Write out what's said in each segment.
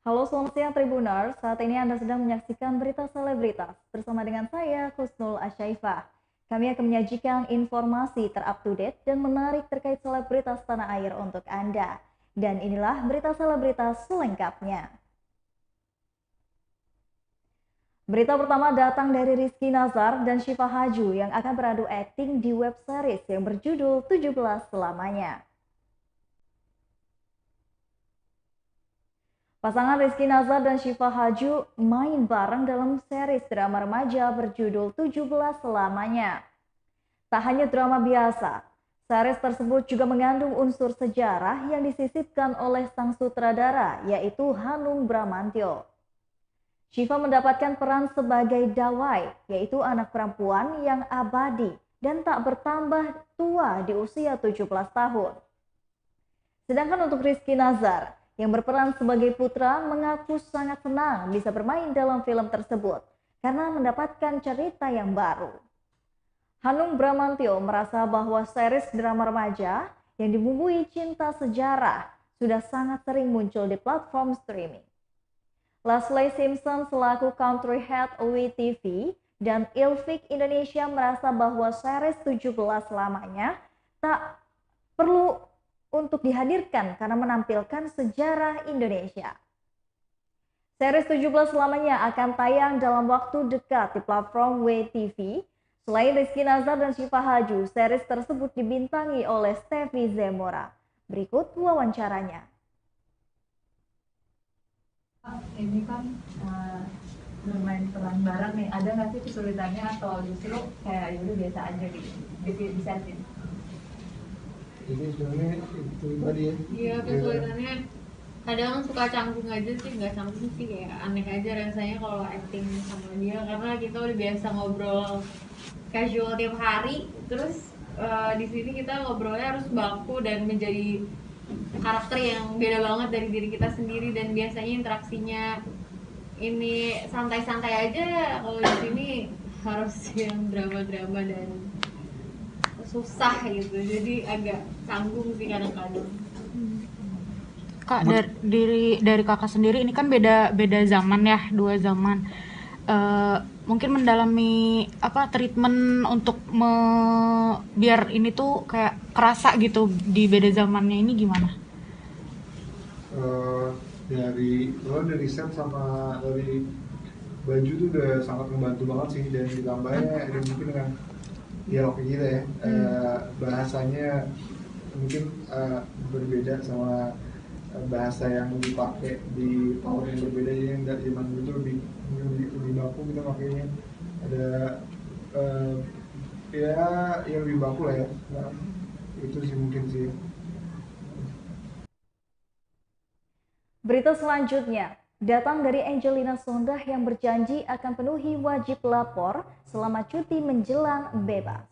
Halo, selamat siang Tribuners. Saat ini Anda sedang menyaksikan berita selebritas bersama dengan saya, Kusnul Asyaifah. Kami akan menyajikan informasi terupdate dan menarik terkait selebritas tanah air untuk Anda. Dan inilah berita selebritas selengkapnya. Berita pertama datang dari Rizky Nazar dan Syifa Haju yang akan beradu akting di web series yang berjudul 17 Selamanya. Pasangan Rizky Nazar dan Syifa Haju main bareng dalam series drama remaja berjudul 17 Selamanya. Tak hanya drama biasa, series tersebut juga mengandung unsur sejarah yang disisipkan oleh sang sutradara, yaitu Hanung Bramantyo. Syifa mendapatkan peran sebagai Dawai, yaitu anak perempuan yang abadi dan tak bertambah tua di usia 17 tahun. Sedangkan untuk Rizky Nazar, yang berperan sebagai putra mengaku sangat senang bisa bermain dalam film tersebut karena mendapatkan cerita yang baru. Hanung Bramantyo merasa bahwa series drama remaja yang dibumbui cinta sejarah sudah sangat sering muncul di platform streaming. Leslie Simpson selaku country head WTV dan Ilfik Indonesia merasa bahwa series 17 lamanya tak perlu untuk dihadirkan karena menampilkan sejarah Indonesia. Series 17 lamanya akan tayang dalam waktu dekat di platform WTV. Selain Rizky Nazar dan Syifa Haju, series tersebut dibintangi oleh Stefy Zemora. Berikut wawancaranya. Ini kan bermain peran bareng nih, ada nggak sih kesulitannya atau justru kayak udah biasa aja gitu, bisa sih? Jadi sebenarnya itu tadi ya. Iya, kesulitannya kadang suka canggung aja sih, nggak canggung sih, kayak aneh aja rasanya kalau acting sama dia karena kita udah biasa ngobrol casual tiap hari, terus di sini kita ngobrolnya harus baku dan menjadi karakter yang beda banget dari diri kita sendiri, dan biasanya interaksinya ini santai-santai aja. Kalau di sini harus yang drama-drama dan susah gitu, jadi agak canggung sih kadang-kadang. Kak, dari kakak sendiri ini kan beda zaman ya, dua zaman. Mungkin mendalami treatment untuk biar ini tuh kayak kerasa gitu di beda zamannya ini gimana? Dari set sama dari baju tuh udah sangat membantu banget sih, dan ditambahnya ada mungkin dengan ya oke kita ya, bahasanya mungkin berbeda sama bahasa yang dipakai di tahun yang berbeda. Jadi yang dari zaman dulu tuh lebih baku kita pakainya, ada ya yang lebih baku lah ya. Nah, itu sih mungkin sih. Berita selanjutnya datang dari Angelina Sondakh yang berjanji akan penuhi wajib lapor selama cuti menjelang bebas.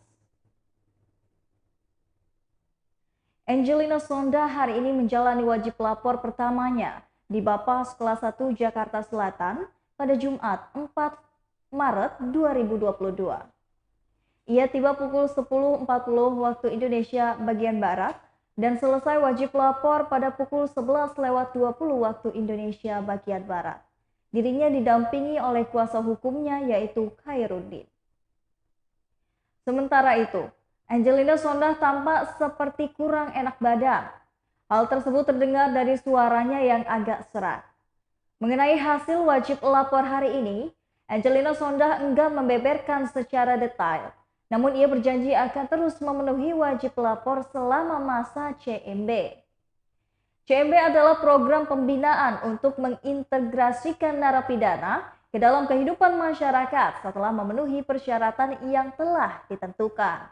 Angelina Sondakh hari ini menjalani wajib lapor pertamanya di Bapas kelas 1 Jakarta Selatan pada Jumat 4 Maret 2022. Ia tiba pukul 10.40 waktu Indonesia bagian Barat dan selesai wajib lapor pada pukul 11.20 waktu Indonesia bagian Barat. Dirinya didampingi oleh kuasa hukumnya yaitu Khairuddin. Sementara itu, Angelina Sondakh tampak seperti kurang enak badan. Hal tersebut terdengar dari suaranya yang agak serak. Mengenai hasil wajib lapor hari ini, Angelina Sondakh enggan membeberkan secara detail. Namun ia berjanji akan terus memenuhi wajib lapor selama masa CMB. CMB adalah program pembinaan untuk mengintegrasikan narapidana ke dalam kehidupan masyarakat setelah memenuhi persyaratan yang telah ditentukan.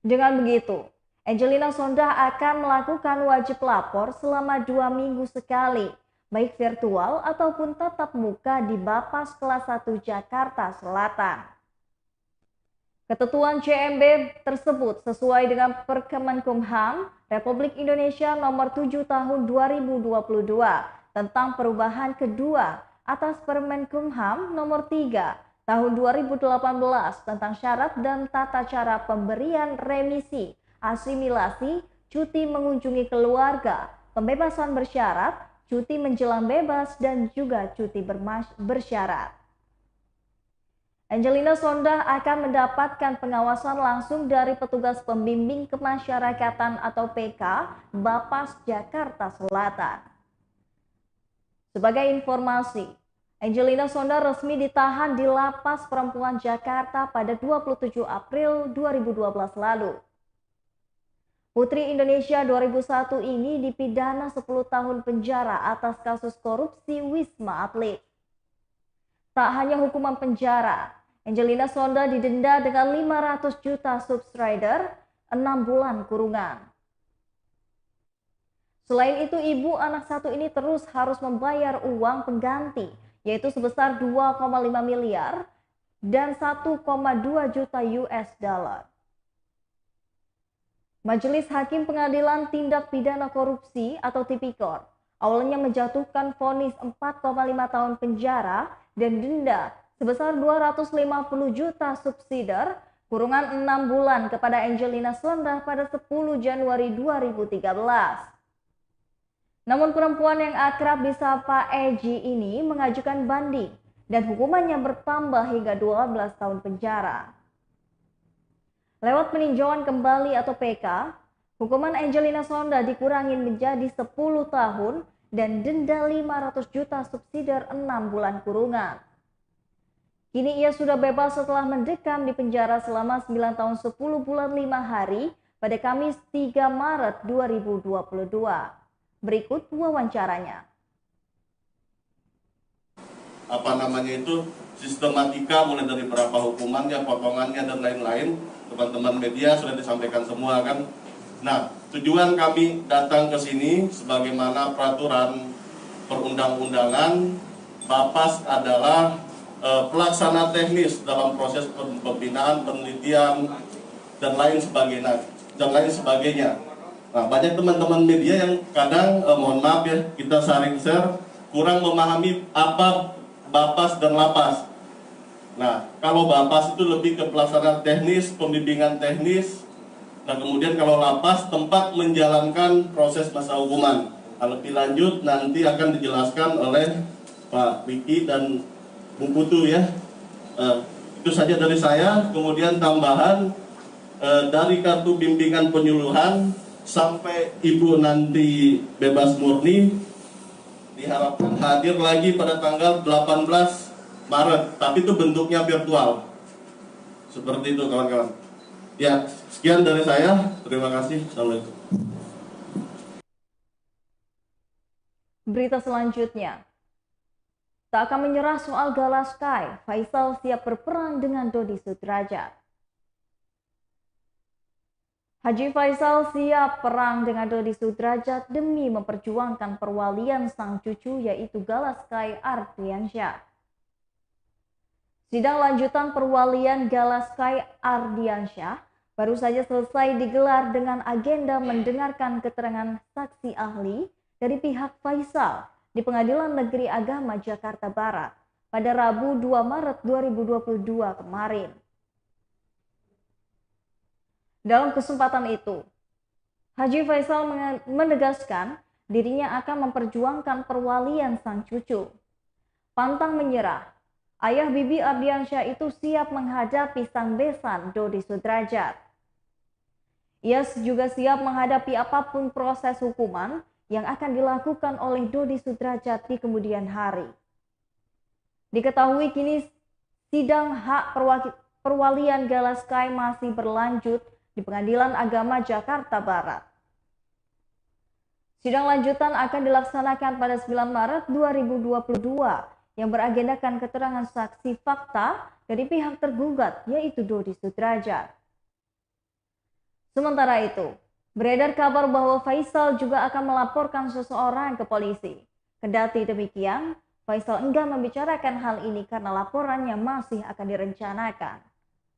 Dengan begitu, Angelina Sondakh akan melakukan wajib lapor selama 2 minggu sekali, baik virtual ataupun tatap muka di Bapas kelas 1 Jakarta Selatan. Ketentuan CMB tersebut sesuai dengan Perkemenkumham Republik Indonesia Nomor 7 Tahun 2022 tentang perubahan kedua atas Permenkumham Nomor 3 Tahun 2018 tentang syarat dan tata cara pemberian remisi, asimilasi, cuti mengunjungi keluarga, pembebasan bersyarat, cuti menjelang bebas, dan juga cuti bersyarat. Angelina Sondakh akan mendapatkan pengawasan langsung dari petugas pembimbing kemasyarakatan atau PK Bapas Jakarta Selatan. Sebagai informasi, Angelina Sondakh resmi ditahan di Lapas Perempuan Jakarta pada 27 April 2012 lalu. Putri Indonesia 2001 ini dipidana 10 tahun penjara atas kasus korupsi Wisma Atlet. Tak hanya hukuman penjara, Angelina Sondakh didenda dengan 500 juta subsrider, 6 bulan kurungan. Selain itu, ibu anak satu ini terus harus membayar uang pengganti, yaitu sebesar 2,5 miliar dan 1,2 juta US dollar. Majelis Hakim Pengadilan Tindak Pidana Korupsi atau Tipikor awalnya menjatuhkan vonis 4,5 tahun penjara dan denda sebesar 250 juta subsidiar kurungan 6 bulan kepada Angelina Sondakh pada 10 Januari 2013. Namun perempuan yang akrab disapa Egi ini mengajukan banding dan hukumannya bertambah hingga 12 tahun penjara. Lewat peninjauan kembali atau PK, hukuman Angelina Sondakh dikurangi menjadi 10 tahun dan denda 500 juta subsidiar 6 bulan kurungan. Kini ia sudah bebas setelah mendekam di penjara selama 9 tahun 10 bulan 5 hari pada Kamis 3 Maret 2022. Berikut wawancaranya. Sistematika mulai dari berapa hukumannya, potongannya, dan lain-lain. Teman-teman media sudah disampaikan semua kan. Nah, tujuan kami datang ke sini sebagaimana peraturan perundang-undangan, Bapas adalah pelaksana teknis dalam proses pembinaan, penelitian, dan lain sebagainya. Nah, banyak teman-teman media yang kadang, mohon maaf ya, kita saling share, kurang memahami apa Bapas dan Lapas. Nah, kalau Bapas itu lebih ke pelaksanaan teknis, pembimbingan teknis. Nah, kemudian kalau Lapas tempat menjalankan proses masa hukuman. Lebih lanjut nanti akan dijelaskan oleh Pak Riki dan Bung Putu ya. Itu saja dari saya. Kemudian tambahan dari kartu bimbingan penyuluhan sampai ibu nanti bebas murni diharapkan hadir lagi pada tanggal 18 Maret, tapi itu bentuknya virtual. Seperti itu kawan-kawan. Ya, sekian dari saya. Terima kasih. Assalamualaikum. Berita selanjutnya. Tak akan menyerah soal Gala Sky, Faisal siap berperang dengan Dodi Sudrajat. Haji Faisal siap perang dengan Dodi Sudrajat demi memperjuangkan perwalian sang cucu yaitu Gala Sky Ardiansyah. Sidang lanjutan perwalian Gala Sky Ardiansyah baru saja selesai digelar dengan agenda mendengarkan keterangan saksi ahli dari pihak Faisal di Pengadilan Negeri Agama Jakarta Barat pada Rabu 2 Maret 2022 kemarin. Dalam kesempatan itu, Haji Faisal menegaskan dirinya akan memperjuangkan perwalian sang cucu. Pantang menyerah, ayah Bibi Ardiansyah itu siap menghadapi sang besan Dodi Sudrajat. Ia juga siap menghadapi apapun proses hukuman yang akan dilakukan oleh Dodi Sudrajat di kemudian hari. Diketahui kini sidang hak perwalian Gala Sky masih berlanjut di Pengadilan Agama Jakarta Barat. Sidang lanjutan akan dilaksanakan pada 9 Maret 2022 yang beragendakan keterangan saksi fakta dari pihak tergugat yaitu Dodi Sudrajat. Sementara itu, beredar kabar bahwa Faisal juga akan melaporkan seseorang ke polisi. Kendati demikian, Faisal enggan membicarakan hal ini karena laporannya masih akan direncanakan.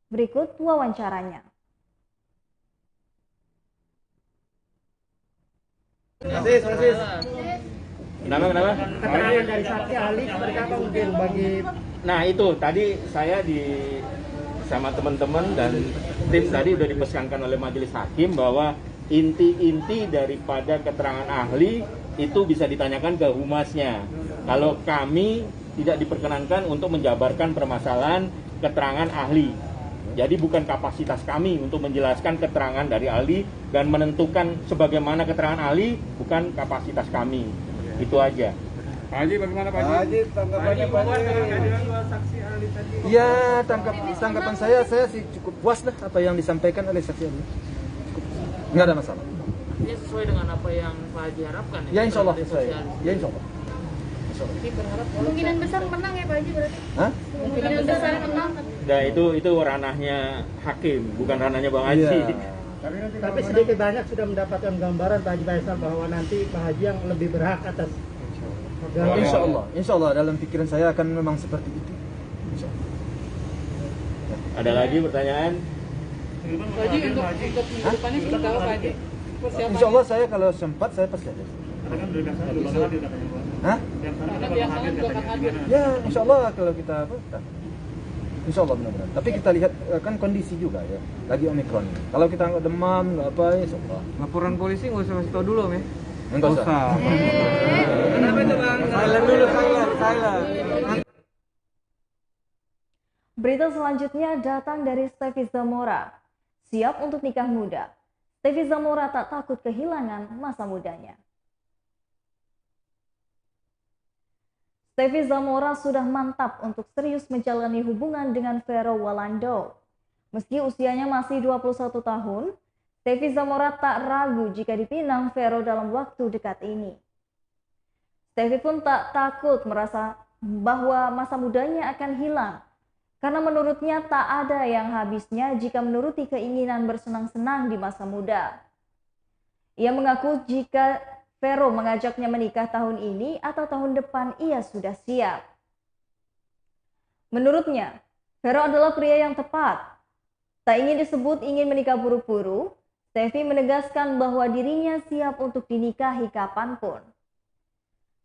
Berikut wawancaranya. Kenapa? Keterangan dari saksi ahli seperti apa mungkin bagi... Nah itu tadi saya sama teman-teman dan tim tadi sudah dipesankan oleh majelis hakim bahwa inti-inti daripada keterangan ahli itu bisa ditanyakan ke humasnya. Kalau kami tidak diperkenankan untuk menjabarkan permasalahan keterangan ahli. Jadi bukan kapasitas kami untuk menjelaskan keterangan dari ahli dan menentukan sebagaimana keterangan ahli, bukan kapasitas kami. Itu aja. Pak Haji, bagaimana Pak Haji? Pak Haji, tanggapannya Pak Haji. Saksi ahli tadi. Ya, tanggapan saya sih cukup puas lah apa yang disampaikan oleh saksi ahli. Nggak ada masalah. Ini sesuai dengan apa yang Pak Haji harapkan Ya insya Allah sesuai. Ya insya Allah. Kemungkinan besar menang ya Pak Haji berarti? Hah? Kemungkinan besar menang. Nah itu ranahnya hakim, bukan ranahnya Bang Haji. Iya. Tapi sedikit banyak sudah mendapatkan gambaran Pak Haji Faisal bahwa nanti Pak Haji yang lebih berhak atas Insya Allah dalam pikiran saya akan memang seperti itu. Insya Allah. Ada lagi pertanyaan? Pak Haji untuk minggu depannya seperti apa Pak Haji? Insya Allah saya kalau sempat saya pasti ada. Hah? Ya insya Allah kalau kita apa? Insya Allah benar-benar. Tapi kita lihat kan kondisi juga ya. Lagi Omikron. Kalau kita nggak demam nggak apa ya insya Allah. Laporan polisi nggak usah kasih tau dulu, ya? Enggak usah. Kenapa itu Bang? Silent dulu, silent. Berita selanjutnya datang dari Steffi Zamora. Siap untuk nikah muda. Steffi Zamora tak takut kehilangan masa mudanya. Steffi Zamora sudah mantap untuk serius menjalani hubungan dengan Vero Walando. Meski usianya masih 21 tahun, Steffi Zamora tak ragu jika dipinang Vero dalam waktu dekat ini. Steffi pun tak takut merasa bahwa masa mudanya akan hilang, karena menurutnya tak ada yang habisnya jika menuruti keinginan bersenang-senang di masa muda. Ia mengaku jika Vero mengajaknya menikah tahun ini atau tahun depan ia sudah siap. Menurutnya, Vero adalah pria yang tepat. Tak ingin disebut ingin menikah buru-buru, Steffi menegaskan bahwa dirinya siap untuk dinikahi kapanpun.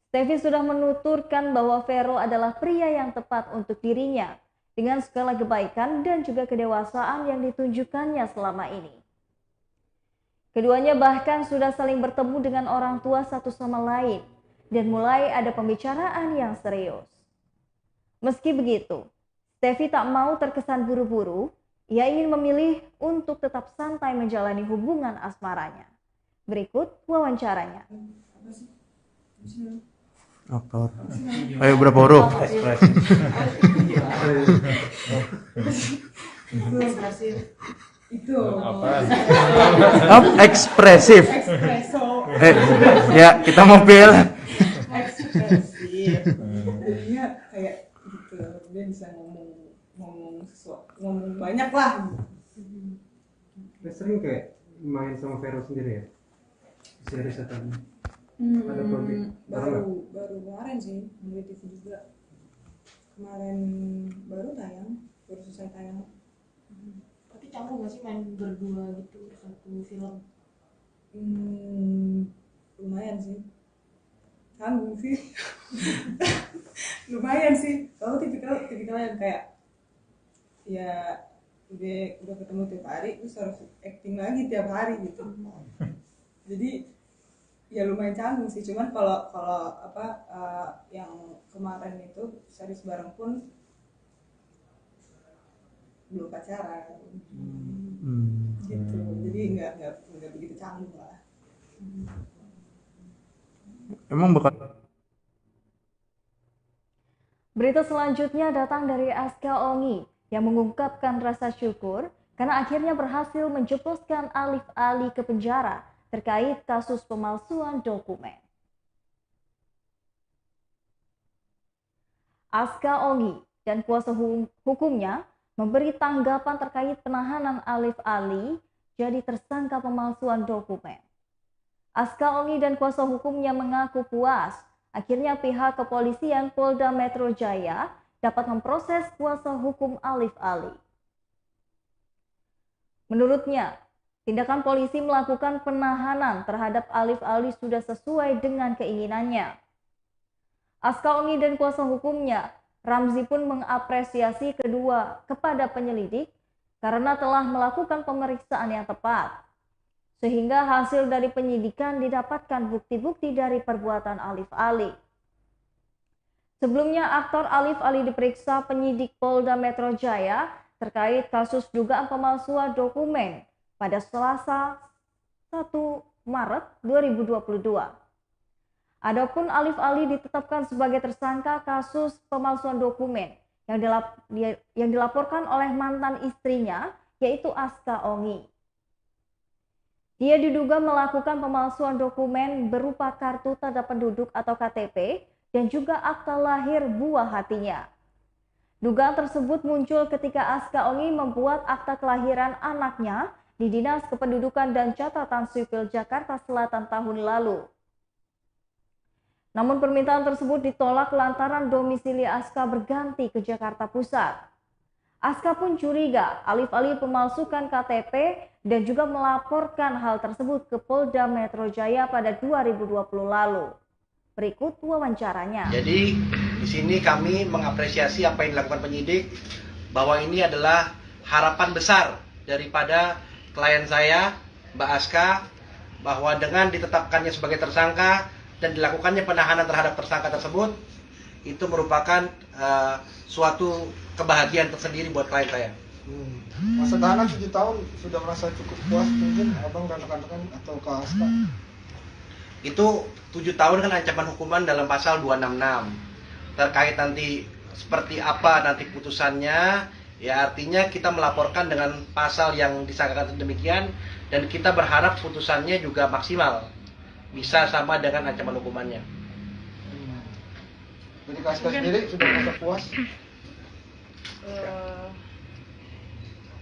Steffi sudah menuturkan bahwa Vero adalah pria yang tepat untuk dirinya dengan segala kebaikan dan juga kedewasaan yang ditunjukkannya selama ini. Keduanya bahkan sudah saling bertemu dengan orang tua satu sama lain dan mulai ada pembicaraan yang serius. Meski begitu, Steffi tak mau terkesan buru-buru. Ia ingin memilih untuk tetap santai menjalani hubungan asmaranya. Berikut wawancaranya. Aktor. Ayo berapa huruf? Itu Ekspresif. Ya kita mobil. ekspresif. Jadinya kayak gitu, dia bisa ngomong banyak lah. sering kayak main sama Vero sendiri ya? Series atau ada project baru kemarin sih di TV juga. Kemarin baru selesai tayang. Tapi canggung gak sih main berdua gitu satu film? Lumayan sih. Canggung sih. Lumayan sih. Kalau tipikal yang kayak ya udah ketemu tiap hari terus harus acting lagi tiap hari gitu. Jadi ya lumayan canggung sih. Cuman kalau yang kemarin itu series bareng pun belum pacaran. Gitu. Jadi nggak begitu canggung lah. Emang bakal. Berita selanjutnya datang dari Aska Ongi yang mengungkapkan rasa syukur karena akhirnya berhasil menjebloskan Alif Ali ke penjara terkait kasus pemalsuan dokumen. Aska Ongi dan kuasa hukumnya memberi tanggapan terkait penahanan Alif Ali jadi tersangka pemalsuan dokumen. Aska Ongi dan kuasa hukumnya mengaku puas akhirnya pihak kepolisian Polda Metro Jaya dapat memproses kuasa hukum Alif Ali. Menurutnya, tindakan polisi melakukan penahanan terhadap Alif Ali sudah sesuai dengan keinginannya. Aska Ongi dan kuasa hukumnya, Ramzi pun mengapresiasi kedua kepada penyelidik karena telah melakukan pemeriksaan yang tepat. sehingga hasil dari penyidikan didapatkan bukti-bukti dari perbuatan Alif Ali. Sebelumnya, aktor Alif Ali diperiksa penyidik Polda Metro Jaya terkait kasus dugaan pemalsuan dokumen pada Selasa 1 Maret 2022. Adapun Alif Ali ditetapkan sebagai tersangka kasus pemalsuan dokumen yang dilaporkan oleh mantan istrinya, yaitu Aska Ongi. Dia diduga melakukan pemalsuan dokumen berupa kartu tanda penduduk atau KTP dan juga akta lahir buah hatinya. Dugaan tersebut muncul ketika Aska Ongi membuat akta kelahiran anaknya di Dinas Kependudukan dan Catatan Sipil Jakarta Selatan tahun lalu. Namun permintaan tersebut ditolak lantaran domisili Aska berganti ke Jakarta Pusat. Aska pun curiga Alif Ali pemalsukan KTP dan juga melaporkan hal tersebut ke Polda Metro Jaya pada 2020 lalu. Berikut wawancaranya. Jadi di sini kami mengapresiasi apa yang dilakukan penyidik, bahwa ini adalah harapan besar daripada klien saya, Mbak Aska, bahwa dengan ditetapkannya sebagai tersangka dan dilakukannya penahanan terhadap tersangka tersebut, itu merupakan suatu kebahagiaan tersendiri buat klien saya. Masa tahanan 7 tahun sudah merasa cukup puas mungkin abang dan rekan-rekan atau Kak Aska? Itu 7 tahun kan ancaman hukuman dalam pasal 266. Terkait nanti seperti apa nanti putusannya, ya artinya kita melaporkan dengan pasal yang disangkakan demikian, dan kita berharap putusannya juga maksimal, bisa sama dengan ancaman hukumannya. Jadi Kak Aska sendiri sudah merasa puas?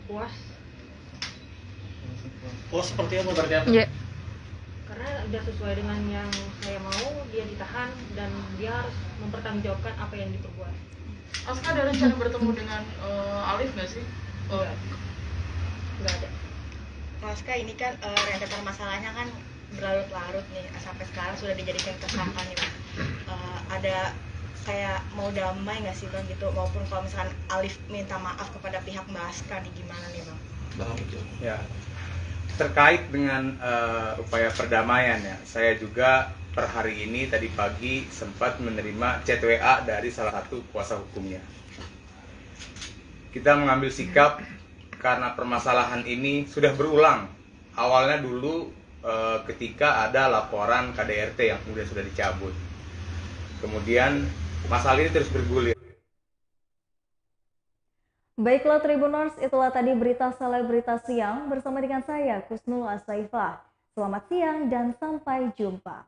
Puas. Puas seperti apa? Yeah. Karena udah sesuai dengan yang saya mau, dia ditahan dan dia harus mempertanggungjawabkan apa yang diperbuat. Aska ada rencana bertemu dengan Alif nggak sih? Nggak ada. Aska ini kan rentetan masalahnya kan berlarut-larut nih, sampai sekarang sudah dijadikan tersangka nih Bang. Ada kayak mau damai nggak sih Bang gitu, maupun kalau misalkan Alif minta maaf kepada pihak Mbak Aska nih, gimana nih Bang? Ya, terkait dengan upaya perdamaian ya, saya juga per hari ini tadi pagi sempat menerima chat WA dari salah satu kuasa hukumnya. Kita mengambil sikap karena permasalahan ini sudah berulang. Awalnya dulu ketika ada laporan KDRT yang kemudian sudah dicabut. Kemudian masalah ini terus bergulir. Baiklah Tribuners, itulah tadi berita selebritas siang bersama dengan saya Kusnul Asaifah. Selamat siang dan sampai jumpa.